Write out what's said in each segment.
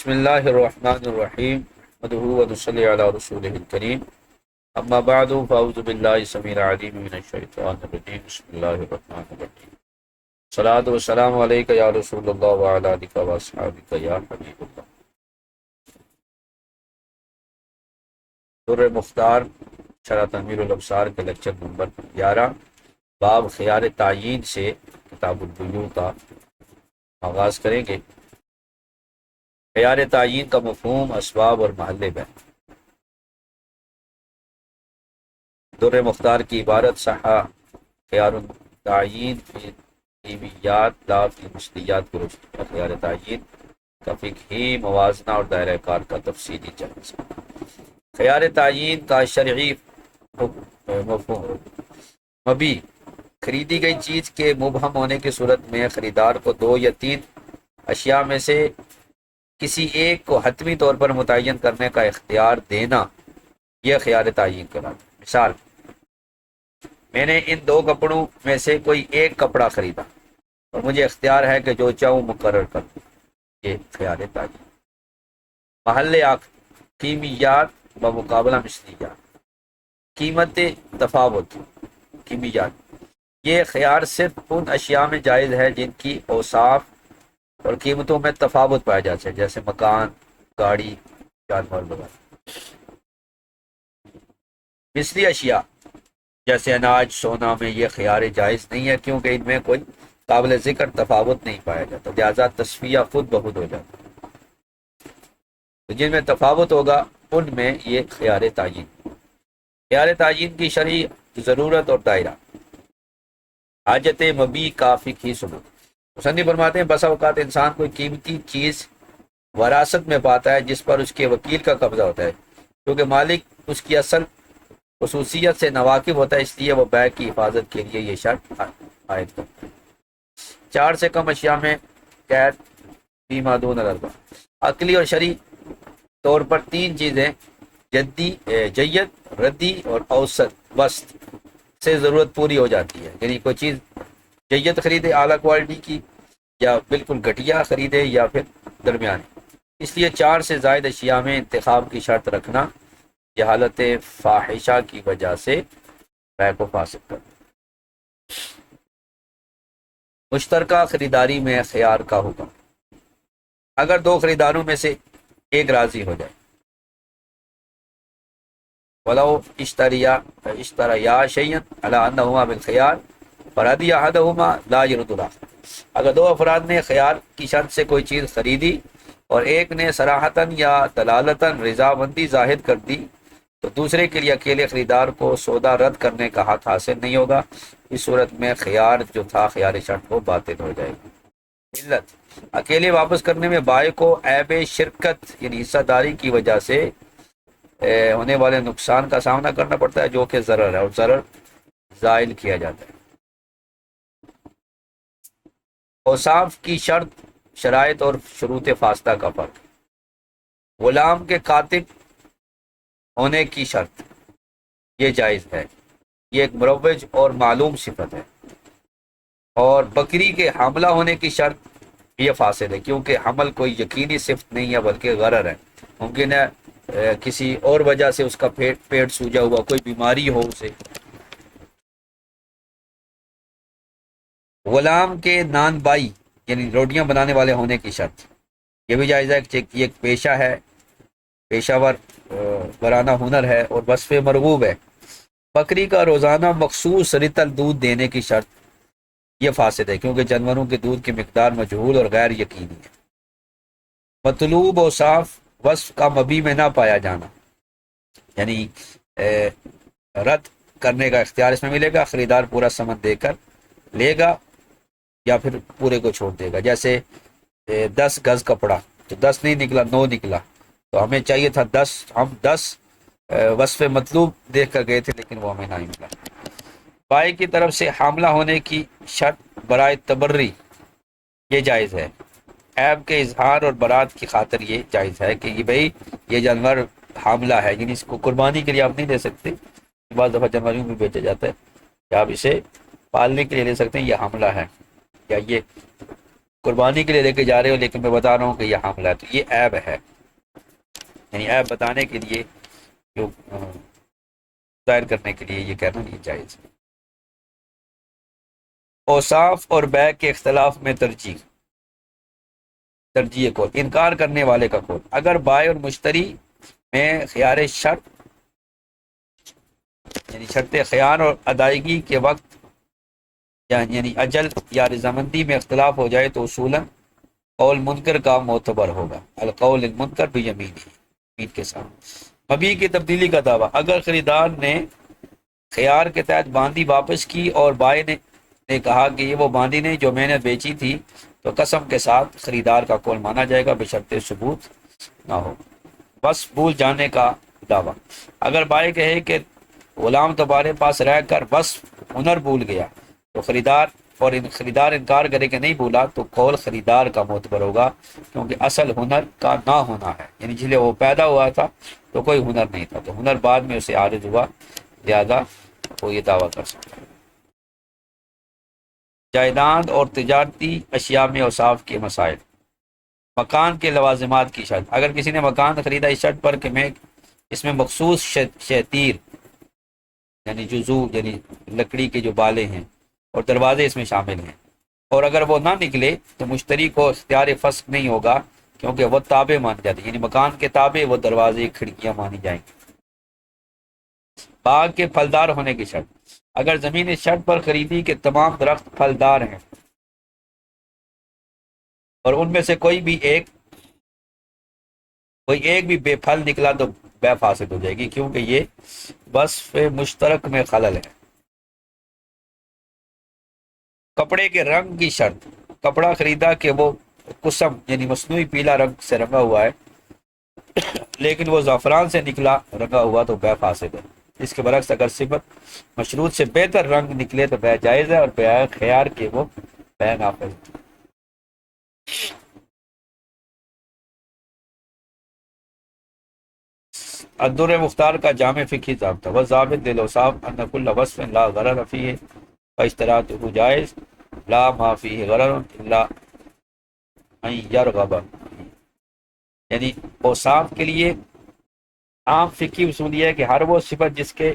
بسم اللہ الرحمن الرحیم ندعو ونصلی علی رسولہ الکریم اما بعد فاعوذ باللہ السمیع العلیم من الشیطان الرجیم بسم اللہ الرحمن الرحیم صلاۃ والسلام علیک یا رسول اللہ وعلی آلک واصحابک یا حبیب اللہ۔ در مختار شرح تنویر الابصار کے لیکچر نمبر 11 باب خیار تعیین سے کتاب البیوع کا آغاز کریں گے۔ خیار تعیین کا مفہوم، اسباب اور محل بیان۔ در مختار کی عبارت صحا خیار تعیین فی کیمیات لا فی مشتیات کو رجوع۔ خیار تعیین کا فقہی موازنہ اور دائرہ کار کا تفصیلی جائزہ۔ خیار تعیین کا شرعی مفہوم، مبی خریدی گئی چیز کے مبہم ہونے کی صورت میں خریدار کو 2 یا 3 اشیاء میں سے کسی ایک کو حتمی طور پر متعین کرنے کا اختیار دینا، یہ خیار تعیین کرانا۔ مثال، میں نے ان 2 کپڑوں میں سے کوئی ایک کپڑا خریدا اور مجھے اختیار ہے کہ جو چاہوں مقرر کر دوں، یہ خیار تعیین۔ محل عقد، کیمیات بمقابلہ مشتیات، قیمت تفاوت، کیمیات، یہ خیار صرف ان اشیاء میں جائز ہے جن کی اوصاف اور قیمتوں میں تفاوت پایا جاتا ہے، جیسے مکان، گاڑی، جانور وغیرہ۔ مثلی اشیاء جیسے اناج، سونا میں یہ خیار جائز نہیں ہے کیونکہ ان میں کوئی قابل ذکر تفاوت نہیں پایا جاتا، لہذا تصفیہ خود بخود ہو جاتا ہے۔ تو جن میں تفاوت ہوگا ان میں یہ خیار تعیین۔ خیار تعیین کی شرعی ضرورت اور دائرہ۔ حاجت مبی کا فقہی ثبوت۔ مصنف فرماتے ہیں بسا اوقات انسان کوئی قیمتی چیز وراثت میں پاتا ہے جس پر اس کے وکیل کا قبضہ ہوتا ہے، کیونکہ مالک اس کی اصل خصوصیت سے ناواقف ہوتا ہے، اس لیے وہ بیع کی حفاظت کے لیے یہ شرط عائد کرتا ہے۔ 4 سے کم اشیاء میں قید فیما دون الاربع۔ عقلی اور شرعی طور پر 3 چیزیں جید، ردی اور اوسط وسط سے ضرورت پوری ہو جاتی ہے، یعنی کوئی چیز جید خریدے اعلیٰ کوالٹی کی، یا بالکل گھٹیا خریدے، یا پھر درمیانی۔ اس لیے 4 سے زائد اشیاء میں انتخاب کی شرط رکھنا یہ حالت فاحشہ کی وجہ سے بیع کو فاسد کرتا۔ مشترکہ خریداری میں خیار کا حکم۔ اگر 2 خریداروں میں سے ایک راضی ہو جائے، ولو اشتریا شیئا علی انہما بالخیار فرضی احدہما لا يرد الاخر۔ اگر 2 افراد نے خیار کی شرط سے کوئی چیز خریدی اور ایک نے صراحتاً یا دلالتاً رضامندی ظاہر کر دی تو دوسرے کے لیے اکیلے خریدار کو سودا رد کرنے کا حق حاصل نہیں ہوگا۔ اس صورت میں خیار جو تھا خیار شرط وہ باطل ہو جائے گا۔ علت، اکیلے واپس کرنے میں بائع کو عیب شرکت یعنی حصہ داری کی وجہ سے ہونے والے نقصان کا سامنا کرنا پڑتا ہے جو کہ ضرر ہے، اور ضرر زائل کیا جاتا ہے۔ اوصاف کی شرط، شرائط اور شروط فاسدہ کا فرق۔ غلام کے کاتب ہونے کی شرط یہ جائز ہے، یہ ایک مروج اور معلوم صفت ہے، اور بکری کے حاملہ ہونے کی شرط یہ فاسد ہے کیونکہ حمل کوئی یقینی صفت نہیں ہے بلکہ غرر ہے، ممکن ہے کسی اور وجہ سے اس کا پیٹ سوجا ہوا، کوئی بیماری ہو اسے۔ غلام کے نان بائی یعنی روٹیاں بنانے والے ہونے کی شرط یہ بھی جائز ہے کہ یہ ایک پیشہ ہے، پیشہ ورانہ ہنر ہے اور وصف مرغوب ہے۔ بکری کا روزانہ مخصوص رطل دودھ دینے کی شرط یہ فاسد ہے کیونکہ جانوروں کے دودھ کی مقدار مجہول اور غیر یقینی ہے۔ مطلوب اوصاف وصف کا مبی میں نہ پایا جانا، یعنی رد کرنے کا اختیار اس میں ملے گا، خریدار پورا سمن دے کر لے گا یا پھر پورے کو چھوڑ دے گا۔ جیسے 10 گز کپڑا تو 10 نہیں نکلا، 9 نکلا، تو ہمیں چاہیے تھا 10، ہم 10 وصف مطلوب دیکھ کر گئے تھے لیکن وہ ہمیں نہیں ملا۔ بائع کی طرف سے حاملہ ہونے کی شرط برائے تبری یہ جائز ہے، عیب کے اظہار اور برات کی خاطر یہ جائز ہے کہ یہ بھئی یہ جانور حاملہ ہے، یعنی اس کو قربانی کے لیے آپ نہیں دے سکتے، بعض دفعہ جانوروں میں بیچا جاتا ہے کہ آپ اسے پالنے کے لیے لے سکتے ہیں، یہ حاملہ ہے یا یہ قربانی کے لیے لے کے جا رہے ہو لیکن میں بتا رہا ہوں کہ یہ حاملہ ہے، تو یہ عیب ہے، یعنی عیب بتانے کے لیے جو ظاہر کرنے کے لیے یہ کہنا نہیں جائز۔ اوصاف اور بیع کے اختلاف میں ترجیح قول، انکار کرنے والے کا قول، اگر بائع اور مشتری میں خیار شرط یعنی شرط خیار اور ادائیگی کے وقت یعنی اجل یا رضامندی میں اختلاف ہو جائے تو اصولاً قول منکر کا معتبر ہوگا، القول المنکر بیمین، امین کے ساتھ۔ مبیع کی تبدیلی کا دعویٰ، اگر خریدار نے خیار کے تحت باندی واپس کی اور بائع نے کہا کہ یہ وہ باندی نہیں جو میں نے بیچی تھی، تو قسم کے ساتھ خریدار کا قول مانا جائے گا بشرط ثبوت نہ ہو۔ بس بھول جانے کا دعویٰ، اگر بائع کہے کہ غلام تمہارے پاس رہ کر بس ہنر بھول گیا تو خریدار انکار کرے کہ نہیں بھولا، تو قول خریدار کا معتبر ہوگا، کیونکہ اصل ہنر کا نہ ہونا ہے، یعنی جس لیے وہ پیدا ہوا تھا تو کوئی ہنر نہیں تھا، تو ہنر بعد میں اسے عارض ہوا، لہذا وہ یہ دعویٰ کر سکتا ہے۔ جائیداد اور تجارتی اشیاء میں اوصاف کے مسائل، مکان کے لوازمات کی شرط، اگر کسی نے مکان خریدا اس شرط پر کہ میں اس میں مخصوص شتیر یعنی جزو یعنی لکڑی کے جو بالے ہیں اور دروازے اس میں شامل ہیں، اور اگر وہ نہ نکلے تو مشتری کو اختیار فسخ نہیں ہوگا، کیونکہ وہ تابع مان جاتی، یعنی مکان کے تابع وہ دروازے کھڑکیاں مانی جائیں گی۔ باغ کے پھلدار ہونے کی شرط، اگر زمین اس شرط پر خریدی کہ تمام درخت پھلدار ہیں اور ان میں سے کوئی ایک بھی بے پھل نکلا تو بیع فاسد ہو جائے گی، کیونکہ یہ وصف مشترک میں خلل ہے۔ کپڑے کے رنگ کی شرط، کپڑا خریدا کہ وہ قسم یعنی مصنوعی پیلا رنگ سے رنگا ہوا ہے لیکن وہ زعفران سے نکلا رنگا ہوا تو بیع فاسد ہے۔ اس کے برعکس اگر صفت مشروط سے بہتر رنگ نکلے تو بیع جائز ہے، اور بیع خیار کے وہ بیع نافذ ہے۔ الدر مختار کا جامع فقہی ضابطہ، والضابط للاوصاف ان کل وصف لا غرر فیہ فاشتراطہ جائز لا ما فیہ غرر الا ان یرغب، یعنی اوصاف کے لیے عام فقہی اصول یہ ہے کہ ہر وہ صفت جس کے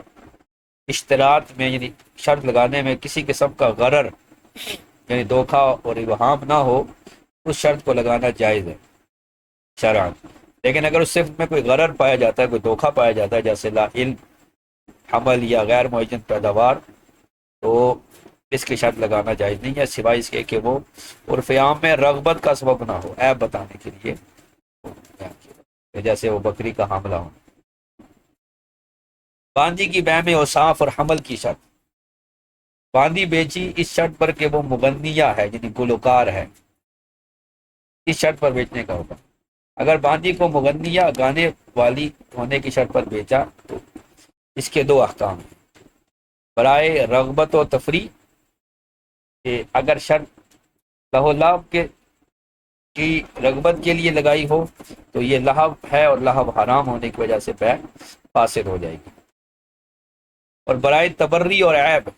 اشتراط میں یعنی شرط لگانے میں کسی قسم کا غرر یعنی دھوکہ اور ابہام نہ ہو، اس شرط کو لگانا جائز ہے شرعاً، لیکن اگر اس صفت میں کوئی غرر پایا جاتا ہے، کوئی دھوکہ پایا جاتا ہے، جیسے لا علم، حمل یا غیر معین پیداوار، تو اس کی شرط لگانا جائز نہیں ہے، سوائے اس کے کہ وہ عرف عام میں رغبت کا سبب نہ ہو، عیب بتانے کے لیے، جیسے وہ بکری کا حاملہ ہونا۔ باندی کی بیع میں اوصاف اور حمل کی شرط، باندی بیچی اس شرط پر کہ وہ مغنیہ ہے یعنی گلوکار ہے، اس شرط پر بیچنے کا ہوگا۔ اگر باندی کو مغنیہ گانے والی ہونے کی شرط پر بیچا تو اس کے دو احکام ہیں۔ برائے رغبت و تفریح، کہ اگر شرط لہو لعب کی رغبت کے لیے لگائی ہو تو یہ لہو ہے اور لہو حرام ہونے کی وجہ سے بیع فاسد ہو جائے گی۔ اور برائے تبری اور عیب،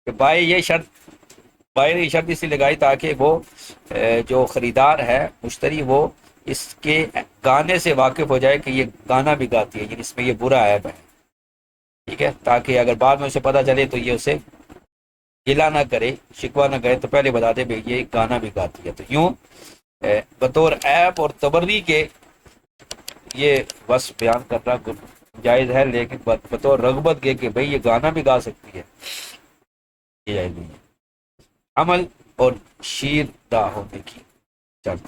کہ بائع نے یہ شرط اس لیے لگائی تاکہ وہ جو خریدار ہے مشتری وہ اس کے گانے سے واقف ہو جائے کہ یہ گانا بھی گاتی ہے، یعنی اس میں یہ برا عیب ہے، ٹھیک ہے، تاکہ اگر بعد میں اسے پتہ چلے تو یہ اسے گلا نہ کرے، شکوہ نہ کرے، تو پہلے بتا دے بھئی یہ گانا بھی گاتی ہے۔ تو یوں بطور عیب اور تبری کے یہ وصف بیان کرنا جائز ہے، لیکن بطور رغبت کے کہ بھئی یہ گانا بھی گا سکتی ہے، یہ جائز نہیں ہے۔ عمل اور شیر دہ ہونے کی شرط،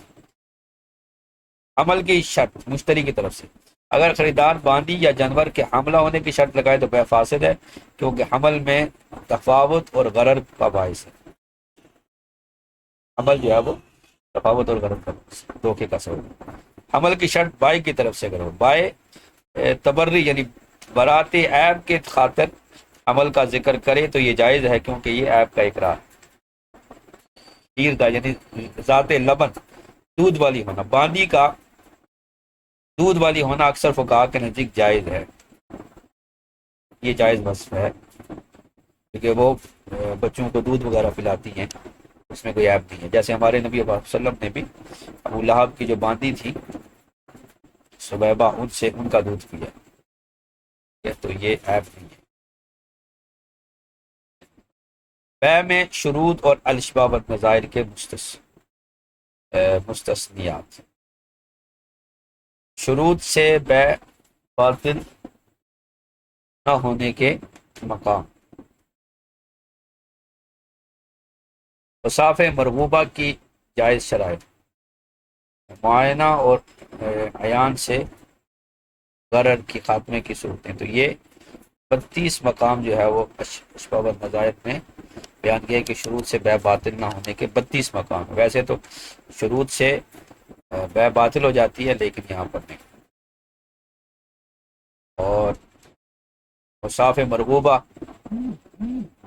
عمل کی شرط مشتری کی طرف سے، اگر خریدار باندی یا جانور کے حاملہ ہونے کی شرط لگائے تو بیع فاسد ہے، کیونکہ حمل میں تفاوت اور غرر کا باعث ہے، عمل جو ہے وہ تفاوت اور غرر کا باعث ہے، دھوکے کا سبب۔ حمل کی شرط بائع کی طرف سے کرو، بائع تبری یعنی برات عیب کے خاطر عمل کا ذکر کرے تو یہ جائز ہے، کیونکہ یہ عیب کا اقرار ہے۔ شیردہ یعنی ذات لبن، دودھ والی ہونا، باندی کا دودھ والی ہونا اکثر فقہا کے نزدیک جائز ہے، یہ جائز وصف ہے، کیونکہ وہ بچوں کو دودھ وغیرہ پلاتی ہیں، اس میں کوئی عیب نہیں ہے. جیسے ہمارے نبی صلی اللہ علیہ وسلم نے بھی ابو لہب کی جو باندی تھی سبیبہ، ان سے ان کا دودھ پیا، تو یہ عیب نہیں ہے. بیع میں شروط اور الاشباع والنظائر کے مستثنیات. شروط سے بیع باطل نہ ہونے کے مقام. اوصاف مرغوبہ کی جائز شرائط. معائنہ اور عیان سے غرر کی خاتمے کی صورتیں. تو یہ 32 مقام جو ہے وہ اشباع والنظائر میں بیان کیا کہ شروط سے بیع باطل نہ ہونے کے 32 مقام. ویسے تو شروط سے بیع باطل ہو جاتی ہے لیکن یہاں پر نہیں. اور اوصاف مرغوبہ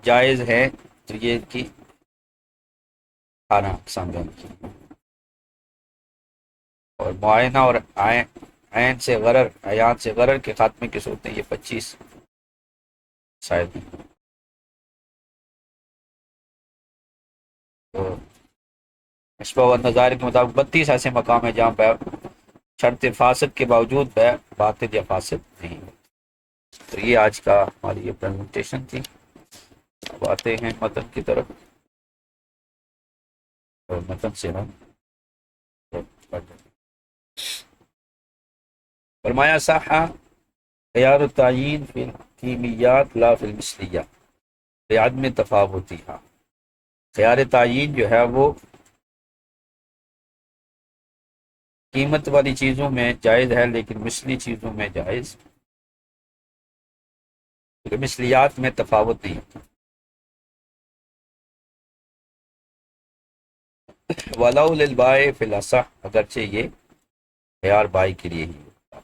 جائز ہے تو یہ کی 18 اقسام بیان کی. اور معائنہ اور عین سے غرر، عیان سے غرر کے خاتمے کی صورتیں یہ 25 شاید ہیں. تو اشباع والنظائر کے مطابق 32 ایسے مقام ہیں جہاں بیع شرط فاسد کے باوجود بیع باطل یا فاسد نہیں. تو یہ آج کا ہماری یہ پریزنٹیشن تھی. اب آتے ہیں متن کی طرف، اور متن سے ہم فرمایا صح خیار التعیین فی الکیمیات لا فی المثلیہ بعدم تفاوتها. خیار تعیین جو ہے وہ قیمت والی چیزوں میں جائز ہے لیکن مثلی چیزوں میں جائز، مثلیات میں تفاوت نہیں ہوتا. وَلَوْ لِلْبَائِعِ فِي الْأَصَحِّ، اگرچہ یہ خیار بائی کے لیے ہی ہوتا.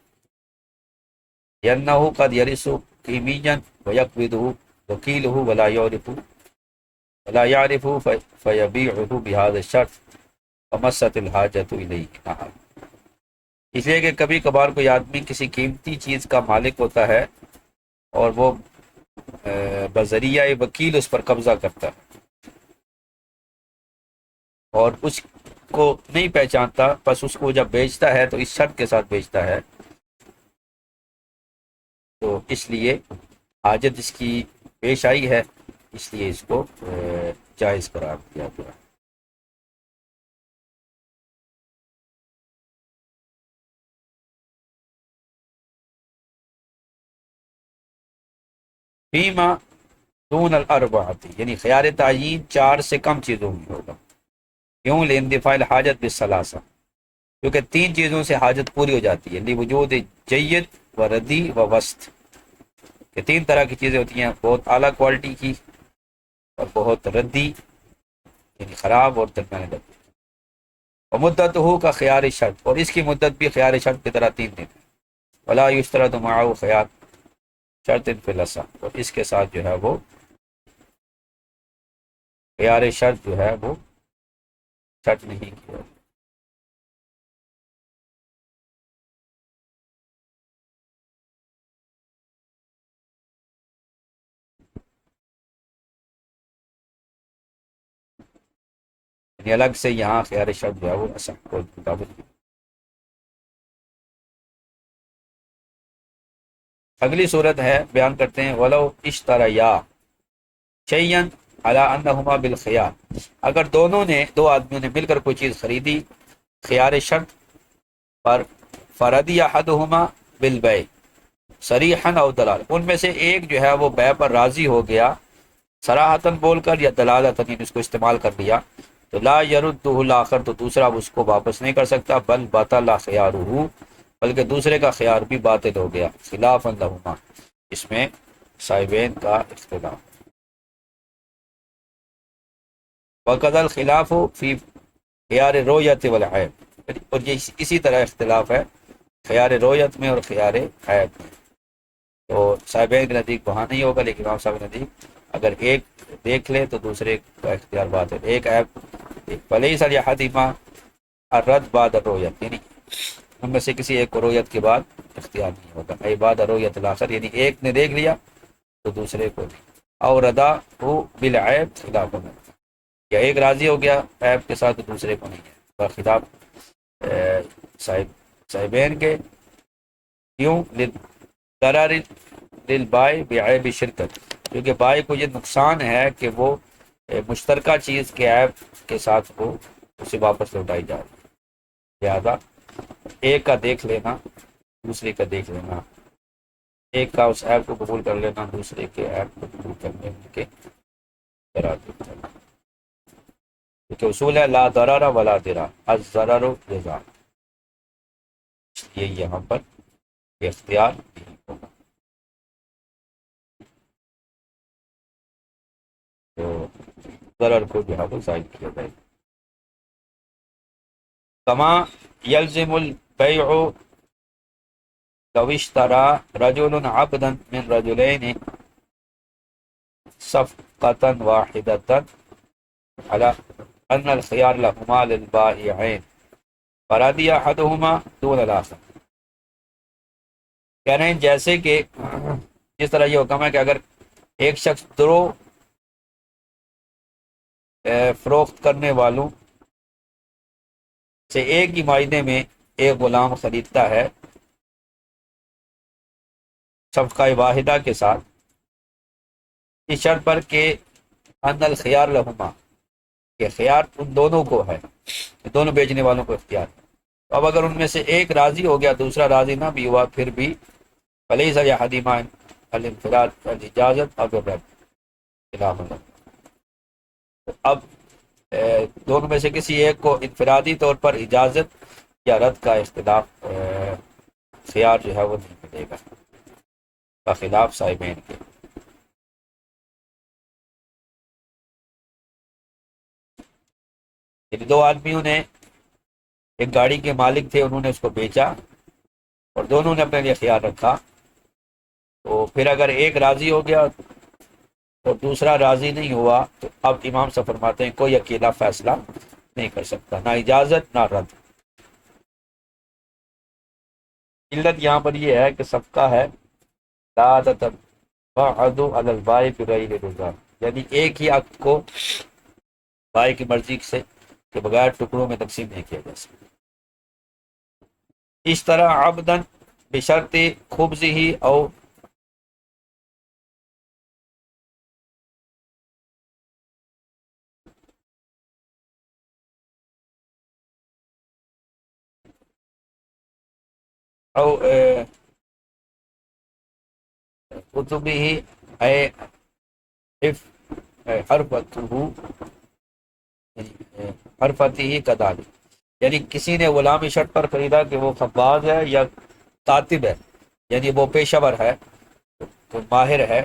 لِأَنَّهُ قَدْ يَرِثُ قِيمِيًّا وَيَقْبِضُهُ وَكِيلُهُ وَلَا يَعْرِفُ فَيَبِيعُهُ بِهَذَا الشَّرْطِ وَمَسَّتِ الْحَاجَةُ إِلَيْهِ. اس لیے کہ کبھی کبھار کوئی آدمی کسی قیمتی چیز کا مالک ہوتا ہے اور وہ بذریعہ وکیل اس پر قبضہ کرتا ہے اور اس کو نہیں پہچانتا، بس اس کو جب بیچتا ہے تو اس شرط کے ساتھ بیچتا ہے تو اس لیے حاجت اس کی پیش آئی ہے، اس لیے اس کو جائز قرار دیا گیا. فیما دون الاربعۃ، یعنی خیار تعیین 4 سے کم چیزوں میں ہوگا. کیوں؟ لاندفاع الحاجت بالثلاثہ، کیونکہ 3 چیزوں سے حاجت پوری ہو جاتی ہے. لوجود جید و ردی و وسط، کہ 3 طرح کی چیزیں ہوتی ہیں، بہت اعلیٰ کوالٹی کی اور بہت ردی یعنی خراب اور درمیانے درجے. اور مدت ہو کا خیار شرط، اور اس کی مدت بھی خیار شرط کی طرح 3 دن. ولا یشترط معه خیار شرط فی الاصح، اور اس کے ساتھ جو ہے وہ خیار شرط جو ہے وہ شرط نہیں کیا. یعنی الگ سے یہاں خیار شرط جو ہے وہ اصح کو مطابق. اگلی صورت ہے بیان کرتے ہیں ولو اشتریا شیئا علی انہما بالخیار، اگر دو آدمیوں نے مل کر کوئی چیز خریدی خیار شرط پر، فرضی احدہما بالبیع صریحا او دلال، ان میں سے ایک جو ہے وہ بیع پر راضی ہو گیا صراحتاً بول کر یا دلالتاً اس کو استعمال کر لیا، تو لا یردہ الاخر، تو دوسرا اس کو واپس نہیں کر سکتا، بل بطل خیارہ، بلکہ دوسرے کا خیار بھی باطل ہو گیا. خلافاً لہما، اس میں صاحبین کا اختلاف. وقد الخلاف فی خیار رویت والعیب، اور یہ اسی طرح اختلاف ہے خیار رویت میں اور خیار عیب میں. تو صاحبین کے نزدیک وہاں نہیں ہوگا، لیکن امام صاحب کے نزدیک اگر ایک دیکھ لے تو دوسرے کا اختیار باطل. ایک عیب فلیس لأحدہما الرد بعد الرویت، یعنی ان میں سے کسی ایک کو رویت کے بعد اختیار نہیں ہوگا. ای بعد رویت الاخر، یعنی ایک نے دیکھ لیا تو دوسرے کو نہیں. اور ردا ہو بالعیب خلاف، یا ایک راضی ہو گیا عیب کے ساتھ تو دوسرے کو نہیں ہے، برخلاف صاحبین کے، کیوں؟ ضرر للبائع بعیب شرکت، کیونکہ بائع کو یہ نقصان ہے کہ وہ مشترکہ چیز کے عیب کے ساتھ وہ اسے واپس لوٹائی جا رہی ہے، لہذا ایک کا دیکھ لینا دوسرے کا دیکھ لینا، ایک کا اس عیب کو قبول کر لینا دوسرے کے عیب کو قبول کرنے کے ترادف کرنا، کیونکہ اصول ہے لا ضرر ولا ضرار، الضرر جزاء، اس لیے یہاں پر اختیار نہیں ہوگا۔ تو ضرر کو جو ہے وہ ظاہر کیا جائے گا۔ کما یلزم البیع لو اشترى رجل عبدا من رجلين صفقة واحدة على أن الخيار لهما للبائعين فرضي أحدهما دون الآخر، کہہ رہے ہیں جیسے کہ جس طرح یہ حکم ہے کہ اگر ایک شخص دو فروخت کرنے والوں سے ایک ہی معاہدے میں ایک غلام خریدتا ہے صفقہ واحدہ کے ساتھ، اس شرط پر کہ ان الخيار لهما، کہ خیار ان دونوں کو ہے، دونوں بیچنے والوں کو اختیار ہے، تو اب اگر ان میں سے ایک راضی ہو گیا دوسرا راضی نہ بھی ہوا پھر بھی فلیس لأحدہما الانفراد الاجازت اب الرد خلاف اللہ، تو اب دونوں میں سے کسی ایک کو انفرادی طور پر اجازت یا رد کا اختلاف خیار جو ہے وہ نہیں ملے گا بخلاف صاحبین کے۔ یعنی دو آدمیوں نے ایک گاڑی کے مالک تھے، انہوں نے اس کو بیچا اور دونوں نے اپنے لیے خیال رکھا، تو پھر اگر ایک راضی ہو گیا اور دوسرا راضی نہیں ہوا تو اب امام سے فرماتے ہیں کوئی اکیلا فیصلہ نہیں کر سکتا، نہ اجازت نہ رد۔ علت یہاں پر یہ ہے کہ صفقہ ہے لا تتبعد علی البائع بغیر رضا، یعنی ایک ہی عقد کو بائع کی مرضی سے کے بغیر ٹکڑوں میں تقسیم نہیں کیا جا سکتا۔ اس طرح عبدن بشرط خبزه او کتبه اے حرفته حرفته ہی کذالک، یعنی کسی نے غلامی شرط پر خریدا کہ وہ خباز ہے یا کاتب ہے، یعنی وہ پیشہ ور ہے، وہ ماہر ہے،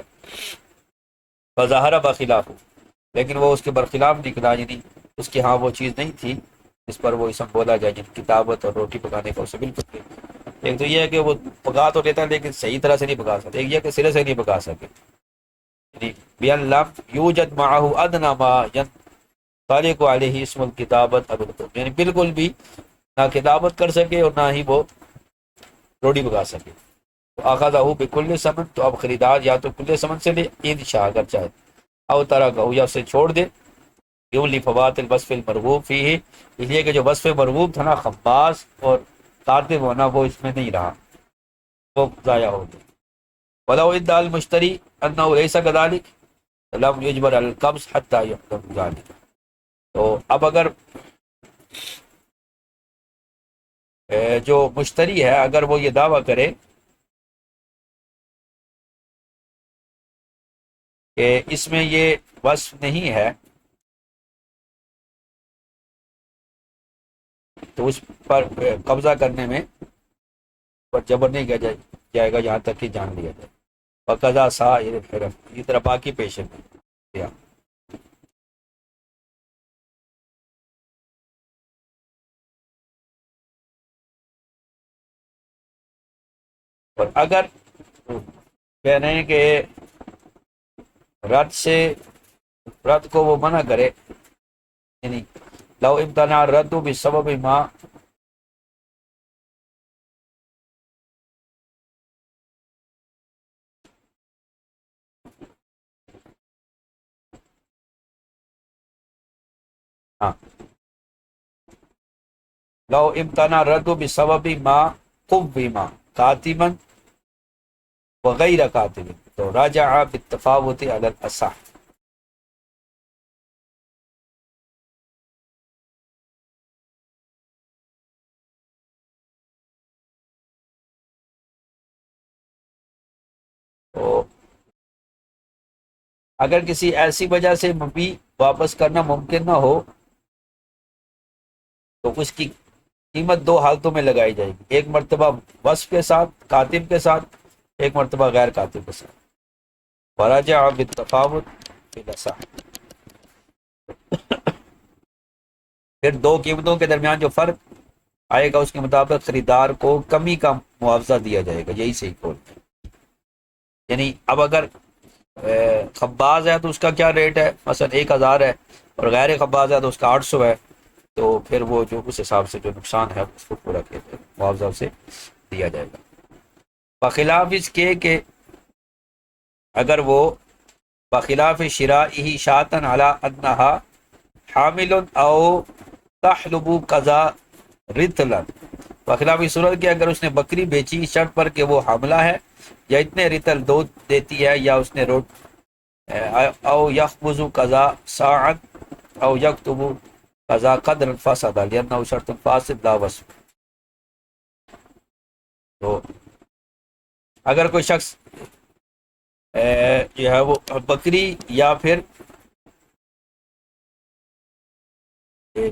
فظاہر بخلاف، لیکن وہ اس کے برخلاف نکلا، یعنی اس کی ہاں وہ چیز نہیں تھی جس پر وہ اسم بولا جائے، جن کتابت اور روٹی پکانے کا اسے بالکل نہیں۔ ایک تو یہ ہے کہ وہ پکا تو لیتا ہے لیکن صحیح طرح سے نہیں پکا سکتا، ایک یہ کہ سرے سے نہیں پکا سکے، یعنی بِأَن لَمْ يُوجَدْ مَعَهُ أَدْنَىٰ مَا يَنطَلِقُ عَلَيْهِ اسْمُ الْكِتَابَةِ أَوِ الْحُكْمِ، یعنی بالکل بھی نہ کتابت کر سکے اور نہ ہی وہ روٹی پکا سکے۔ اخذہ بکل ثمن، تو اب خریدار یا تو کل ثمن سے لے ان شاء اگر چاہے، او ترکہ یا اسے چھوڑ دے، کیوں لفوات الوصف المرغوب فیہ، اس لیے کہ جو وصف مرغوب تھا نا خباز اور کاتب ہونا وہ اس میں نہیں رہا، وہ ضائع ہو گیا۔ ولو ادعى المشتری انه ليس كذلك لم يجبر على القبض حتى يحكم ذلك، تو اب اگر جو مشتری ہے اگر وہ یہ دعویٰ کرے کہ اس میں یہ وصف نہیں ہے تو اس پر قبضہ کرنے میں پر جبر نہیں کیا جائے گا یہاں تک کہ جان لیا جائے۔ وقضا سائر الحرف، یہ طرح باقی پیشے میں، اور اگر کہہ رہے ہیں کہ رد کو وہ منع کرے، یعنی لو امتنع الرد بسبب ما لو امتنا رد بسبب ما قوما کاتبا وغیر کاتب تو راجع بالتفاوت علی الاصح. تو اگر کسی ایسی وجہ سے مبی واپس کرنا ممکن نہ ہو تو اس کی قیمت دو حالتوں میں لگائی جائے گی، ایک مرتبہ وصف کے ساتھ کاتب کے ساتھ، ایک مرتبہ غیر کاتب کے ساتھ. وراجع بالتفاوت بالاصح، پھر دو قیمتوں کے درمیان جو فرق آئے گا اس کے مطابق خریدار کو کمی کا معاوضہ دیا جائے گا. یہی صحیح قول ہے. یعنی اب اگر خباز ہے تو اس کا کیا ریٹ ہے، مثلا 1000 ہے، اور غیر خباز ہے تو اس کا 800 ہے، تو پھر وہ جو اس حساب سے جو نقصان ہے اس کو پورا کیا جائے گا، معاوضہ اسے دیا جائے گا. بخلاف اس کے کہ اگر وہ بخلاف شرائه شاطن علی انها حامل او تحلب قضا رتلا، بخلاف اس صورت کہ اگر اس نے بکری بیچی اس شرط پر کہ وہ حاملہ ہے یا اتنے رتل دودھ دیتی ہے، یا اس نے او یخبز قضا ساعت او یکتب قضا قدر فاسد لانه شرط فاسد لا وصف. تو اگر کوئی شخص جو ہے وہ بکری یا پھر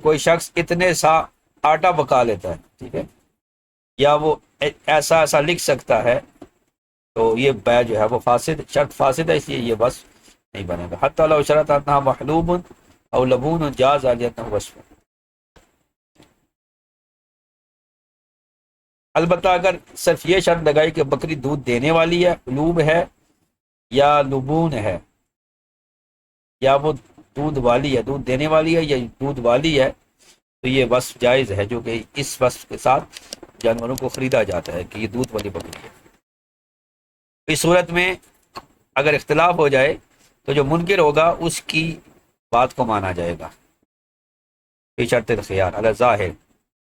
کوئی شخص اتنے سا آٹا پکا لیتا ہے، ٹھیک ہے، یا وہ ایسا لکھ سکتا ہے، تو یہ بیع جو ہے وہ فاسد، شرط فاسد ہے، اس لیے یہ وصف نہیں بنے گا. حتی لو شرط انہا محلوب او لبون جاز لانہ وصف. البتہ اگر صرف یہ شرط لگائی کہ بکری دودھ دینے والی ہے، لوب ہے یا لبون ہے، یا وہ دودھ والی ہے، دودھ دینے والی ہے یا دودھ والی ہے، تو یہ وصف جائز ہے، جو کہ اس وصف کے ساتھ جانوروں کو خریدا جاتا ہے کہ یہ دودھ والی بکری ہے. اس صورت میں اگر اختلاف ہو جائے تو جو منکر ہوگا اس کی بات کو مانا جائے گا فی شرط الخیار علی ظاہر،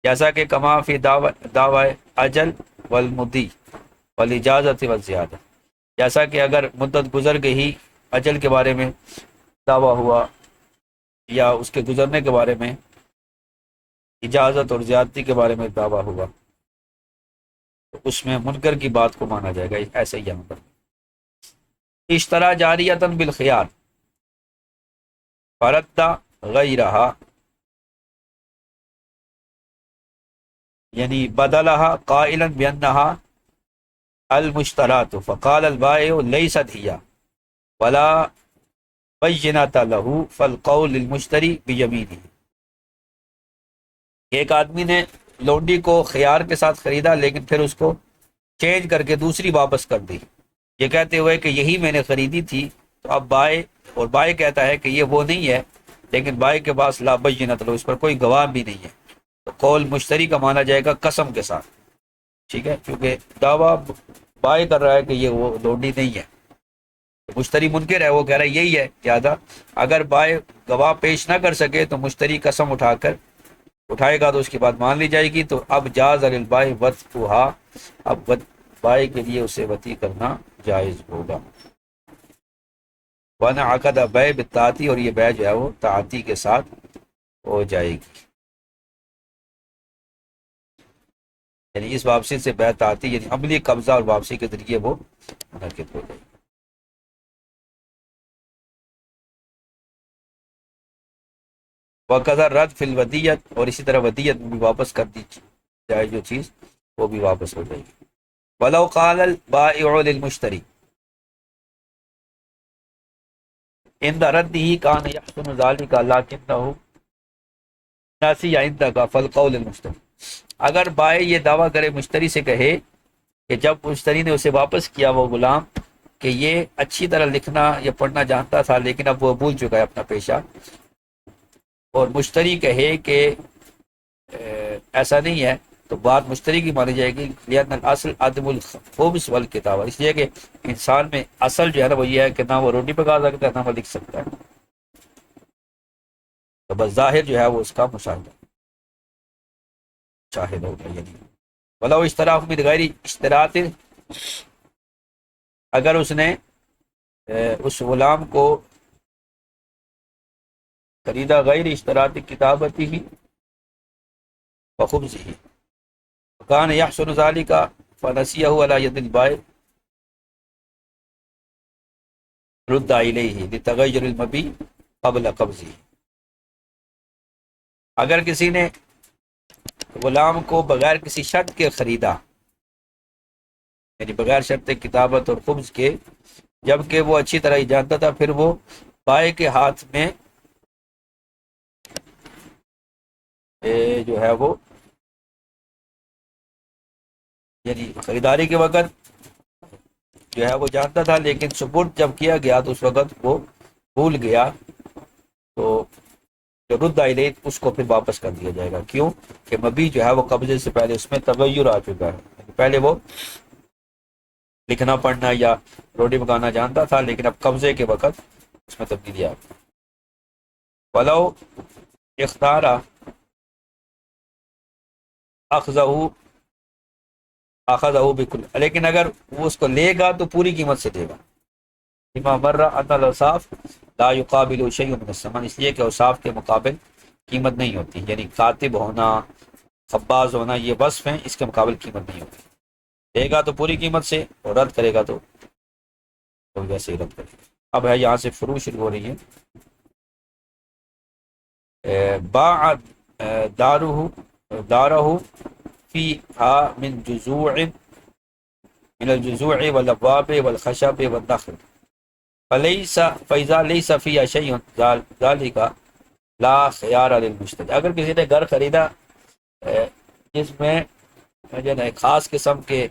جیسا کہ کما فی دعوی اجل والمدی والاجازت والزیادہ، جیسا کہ اگر مدت گزر گئی اجل کے بارے میں دعویٰ ہوا یا اس کے گزرنے کے بارے میں اجازت اور زیادتی کے بارے میں دعویٰ ہوا، تو اس میں منکر کی بات کو مانا جائے گا. ایسے ہی یہاں پر اشترا جاریتن بالخیار فرد غیرہا، یعنی بدلہا قائلا بانہا المشترات فقال البائع لیست ہی ولا بینۃ لہ فالقول للمشتری بیمینہ. ایک آدمی نے لونڈی کو خیار کے ساتھ خریدا لیکن پھر اس کو چینج کر کے دوسری واپس کر دی، یہ کہتے ہوئے کہ یہی میں نے خریدی تھی. تو اب بائع کہتا ہے کہ یہ وہ نہیں ہے، لیکن بائع کے پاس لا بینۃ لہ، اس پر کوئی گواہ بھی نہیں ہے، تو قول مشتری کا مانا جائے گا قسم کے ساتھ، ٹھیک ہے، کیونکہ دعویٰ بائع کر رہا ہے کہ یہ وہ لونڈی نہیں ہے، مشتری منکر ہے، وہ کہہ رہا ہے یہی ہے. لہٰذا اگر بائع گواہ پیش نہ کر سکے تو مشتری قسم اٹھائے گا تو اس کی بات مان لی جائے گی. تو اب جاز للبائع وطئها، اب بائع کے لیے اسے وطی کرنا جائز ہوگا. وانعقد بیع بالتعاطی، اور یہ بیع جو ہے وہ تعاطی کے ساتھ ہو جائے گی، یعنی اس واپسی سے بیع تعاطی یعنی عملی قبضہ اور واپسی کے ذریعے وہ منعقد ہو جائے گی. وقضا رد فی الودیت، اور اسی طرح ودیت میں بھی واپس کر دی جائے جو چیز، وہ بھی واپس ہو جائے گی. ولو قال البائع للمشتری عند رده كان يحسن ذلك لكنه ناسی عندك فالقول للمشتری. اگر بائع یہ دعویٰ کرے مشتری سے کہے کہ جب مشتری نے اسے واپس کیا وہ غلام کہ یہ اچھی طرح لکھنا یا پڑھنا جانتا تھا لیکن اب وہ بھول چکا ہے اپنا پیشہ، اور مشتری کہے کہ ایسا نہیں ہے، تو بات مشتری کی مانی جائے گی. لأن الاصل عدم الخبز والکتابہ، اس لیے کہ انسان میں اصل جو ہے نا وہ یہ ہے کہ نہ وہ روٹی پکا سکتا ہے نہ وہ لکھ سکتا ہے، تو بس ظاہر جو ہے وہ اس کا مشاہدہ. شاہد ہوگا. یعنی ولو اشتراک من غیر اشتراط، اگر اس نے اس غلام کو خریدا غیر اشتراط کتابتی ہی وخبز ہی، کان یحسن ذالک فنسیہ علی ید البائع رد الیہ لتغیر المبیع قبل قبضہ. اگر کسی نے غلام کو بغیر کسی شرط کے خریدا، یعنی بغیر شرط کتابت اور خبز کے، جبکہ وہ اچھی طرح ہی جانتا تھا، پھر وہ بائع کے ہاتھ میں جو ہے وہ، یعنی خریداری کے وقت جو ہے وہ جانتا تھا، لیکن سپرد جب کیا گیا تو اس وقت وہ بھول گیا، تو جو رد الیہ اس کو پھر واپس کر دیا جائے گا. کیوں کہ مبی جو ہے وہ قبضے سے پہلے اس میں تغیر آ چکا ہے. پہلے وہ لکھنا پڑھنا یا روٹی پکانا جانتا تھا، لیکن اب قبضے کے وقت اس میں تبدیلی آ گئی. ولو اختار اخذہ بکل، لیکن اگر وہ اس کو لے گا تو پوری قیمت سے دے گا. لما مر ان الاوصاف لا يقابل شيء من الثمن، اس لیے کہ اوصاف کے مقابل قیمت نہیں ہوتی، یعنی کاتب ہونا، خباز ہونا، یہ وصف ہیں، اس کے مقابل قیمت نہیں ہوتی. دے گا تو پوری قیمت سے، اور رد کرے گا تو ویسے ہی رد کرے گا. اب ہے یہاں سے فروع شروع ہو رہی ہے. باع دارہ فیہا من جزوع من الجزوع والابواب والخشب والنخل فلیس فاذا لیس فیہا شیء ذالک لا خیار للمشتری. اگر کسی نے گھر خریدا جس میں جو ہے خاص قسم کے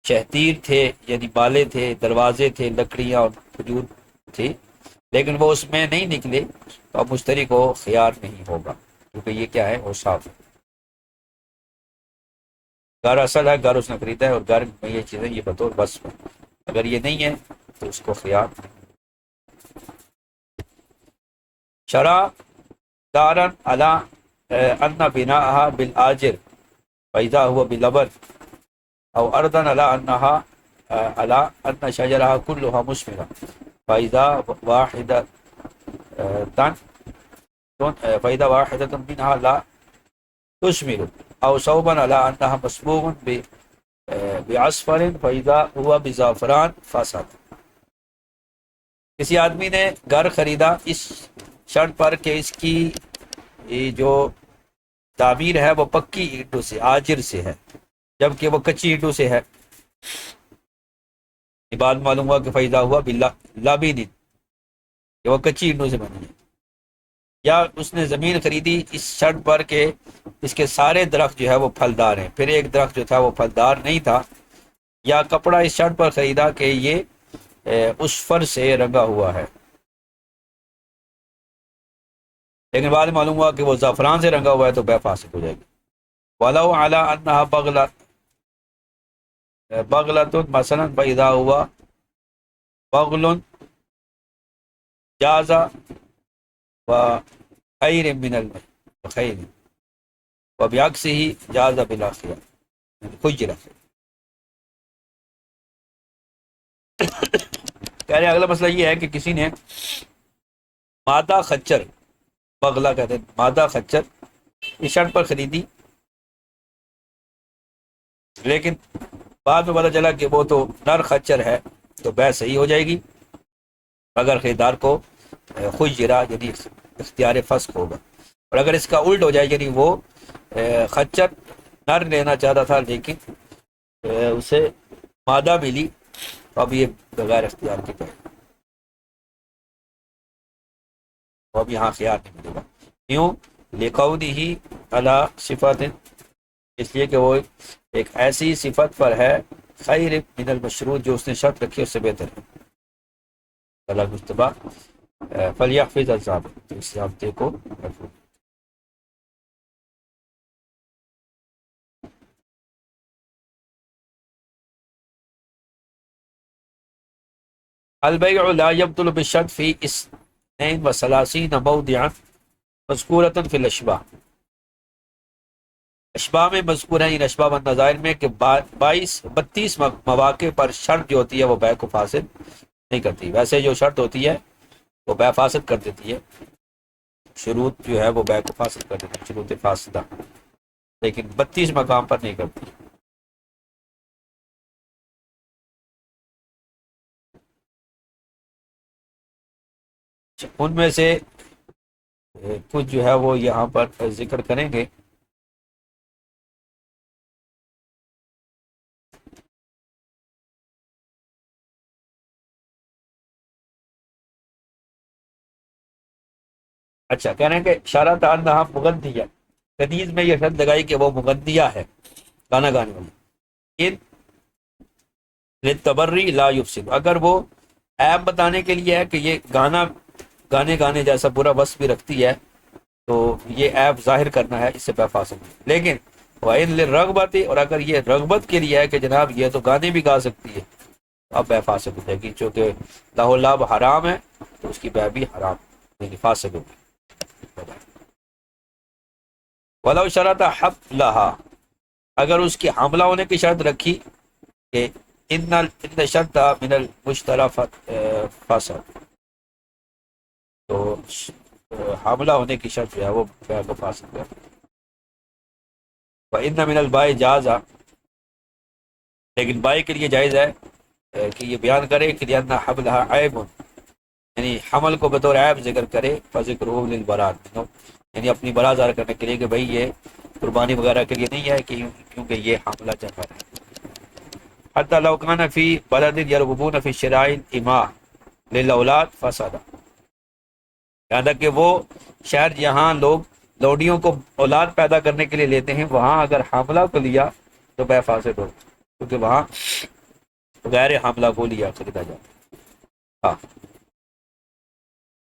شہتیر تھے، یعنی بالے تھے، دروازے تھے، لکڑیاں اور کھجور تھی، لیکن وہ اس میں نہیں نکلے، تو اب مشتری کو خیار نہیں ہوگا، کیونکہ یہ کیا ہے، وہ صاف ہے. گھر اصل ہے، گھر اس نے خریدا ہے، اور گھر میں یہ چیزیں یہ بطور بس ہے. اگر یہ نہیں ہے تو اس کو خیار. شرع دارا علی ان بناءها بالآجر فاذا هو بلبن او ارضا على انها على ان شجرها كلها مثمرة فاذا واحدة فاذا واحدة منها لا تثمر او صوبا على انها مصبوغ بعصفر فاذا هو بزعفران فسد. کسی آدمی نے گھر خریدا اس شرط پر کہ اس کی جو تعمیر ہے وہ پکی اینٹوں سے، آجر سے ہے، جبکہ وہ کچی اینٹوں سے ہے. بعد معلوم ہوا کہ فیضا ہوا لابین، کہ وہ کچی اینٹوں سے بنی ہے. یا اس نے زمین خریدی اس شرط پر کہ اس کے سارے درخت جو ہے وہ پھلدار ہیں، پھر ایک درخت جو تھا وہ پھلدار نہیں تھا. یا کپڑا اس شرط پر خریدا کہ یہ اس فر سے رنگا ہوا ہے، لیکن بعد معلوم ہوا کہ وہ زعفران سے رنگا ہوا ہے، تو بے فاسد ہو جائے گی. وَلَوْ عَلَىٰ أَنَّهَا بَغْلَةٌ مثلا فَإِذَا هُوَ بَغْلٌ جَازَ وَخَيْرٍ مِّنَ الْخَيْرِ وَبِعَكْسِهِ جَازَ بِلَا خِيَارٍ خُجِّرَ. کہہ رہے ہیں اگلا مسئلہ یہ ہے کہ کسی نے مادہ خچر، بغلہ کہتے ہیں مادہ خچر، اس شرط پر خریدی، لیکن بعد میں پتہ چلا کہ وہ تو نر خچر ہے، تو بیع صحیح ہو جائے گی اگر خریدار کو خجرہ یعنی اختیار فسخ ہوگا. اور اگر اس کا الٹ ہو جائے، یعنی وہ خچر نر لینا چاہتا تھا لیکن اسے مادہ ملی، تو اب یہ بغیر اختیار کے جائے، تو اب یہاں خیار نہیں ملے گا. کیوں؟ لقونہ علی صفات، اس لیے کہ وہ ایک ایسی صفت پر ہے، خیر من المشروط، جو اس نے شرط رکھی اس سے بہتر ہے. اللہ مصطفیٰ فلیحفظ الضابط، اس ضابطے کو محفوظ. البیع لا یبطل بالشرط فی اثنین و ثلاثین موضعا مذکورۃ فی الاشباہ. اشباہ میں مذکور ہے ان اشباہ و نظائر میں کہ 32 مواقع پر شرط جو ہوتی ہے وہ بیع کو فاسد نہیں کرتی. ویسے جو شرط ہوتی ہے وہ بیع فاسد کر دیتی ہے، شروط جو ہے وہ بیع کو فاسد کر دیتی ہے، شروط فاسدہ، لیکن 32 مقام پر نہیں کرتی. ان میں سے کچھ جو ہے وہ یہاں پر ذکر کریں گے. اچھا، کہہ رہے ہیں کہ اشارہ انہا مغنیہ، حدیث میں یہ شرط لگائی کہ وہ مغنیہ ہے، گانا گانے والی. ان للتبری لا یفسد، اگر وہ عیب بتانے کے لیے ہے کہ یہ گانے جیسا برا وصف بھی رکھتی ہے تو یہ عیب ظاہر کرنا ہے، اس سے بے فاسد. لیکن وَإِن لِلرَّغْبَةِ، اور اگر یہ رغبت کے لیے ہے کہ جناب یہ تو گانے بھی گا سکتی ہے، اب بے فاسد ہو جائے گی، چونکہ لاہ لعب حرام ہے تو اس کی بے بھی حرام، یعنی فاسد ہوگی. وَلَوْ شَرَطَ حَمْلَهَا، اگر اس کی حاملہ ہونے کی شرط رکھی کہ ان شرط من المشترى فاسد، تو حاملہ ہونے کی شرط جو ہے وہ بیع کو فاسد کر. وَإِنَّ مِنَ الْبَائِ جَازَ، لیکن بائی کے لیے جائز ہے کہ یہ بیان کرے کہ لِأَنَّ حَمْلَهَا عَيْبٌ، یعنی حمل کو بطور عیب ذکر کرے، فَذِكْرُهُ لِلْبَرَاءَةِ، یعنی اپنی برا ظاہر کرنے کے لیے کہ بھئی یہ قربانی وغیرہ کے لیے نہیں ہے، کیونکہ یہ حاملہ جانور ہے. حتی لو کان فی بلد یرغبون فی شراء الاماء للاولاد فساد، یہاں تک کہ وہ شہر جہاں لوگ لوڈیوں کو اولاد پیدا کرنے کے لیے لیتے ہیں، وہاں اگر حاملہ کو لیا تو بے فاسد ہو، کیونکہ وہاں غیر حاملہ کو لیا خریدا جاتا. ہاں.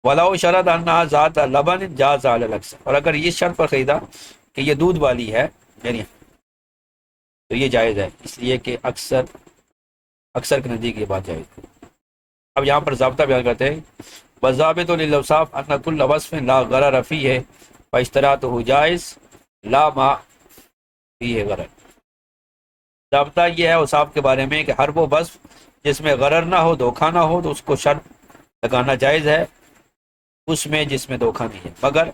وَلَوْ شَرَطَ أَنَّهَا ذَاتَ لَبَنٍ جَازَ عَلَى الْأَكْثَرِ، اور اگر یہ شرط پر خریدا کہ یہ دودھ والی ہے یعنی تو یہ جائز ہے، اس لیے کہ اکثر کے نزدیک یہ بات جائز ہے. اب یہاں پر ضابطہ بیان کرتے ہیں. وَالضَّابِطُ لِلْأَوْصَافِ أَنَّ كُلَّ وَصْفٍ لَا غَرَرَ فِيهِ فَاشْتِرَاطُهُ جَائِزٌ لَا مَا فِيهِ غَرَرٌ. ضابطہ یہ ہے اوصاف کے بارے میں کہ ہر وہ وصف جس میں غرر نہ ہو، دھوکہ نہ ہو، تو اس کو شرط لگانا جائز ہے اس میں جس میں دھوکہ نہیں ہے، مگر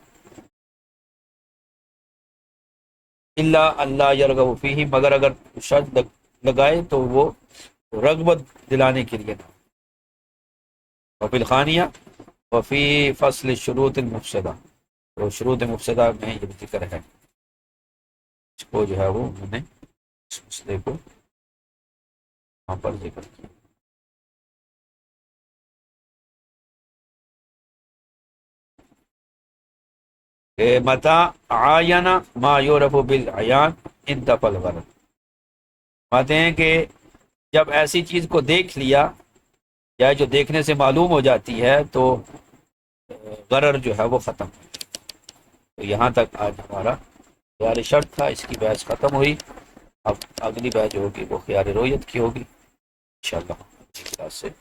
الا اللہ یرغب فیہ، مگر اگر شرط لگائے تو وہ رغبت دلانے کے لیے نہ. وفی الخانیہ وفی فصل شروط المفسدہ، تو شروط مفسدہ میں یہ ذکر ہے، اس کو جو ہے وہ انہوں نے اس مسئلے کو وہاں پر ذکر کیا. کہ متا عین ما یعرف بالعیان انتفى الغرض، باتیں ہیں کہ جب ایسی چیز کو دیکھ لیا یا جو دیکھنے سے معلوم ہو جاتی ہے تو غرر جو ہے وہ ختم. تو یہاں تک آج ہمارا خیال شرط تھا، اس کی بحث ختم ہوئی. اب اگلی بحث جو ہوگی وہ خیال رویت کی ہوگی انشاءاللہ.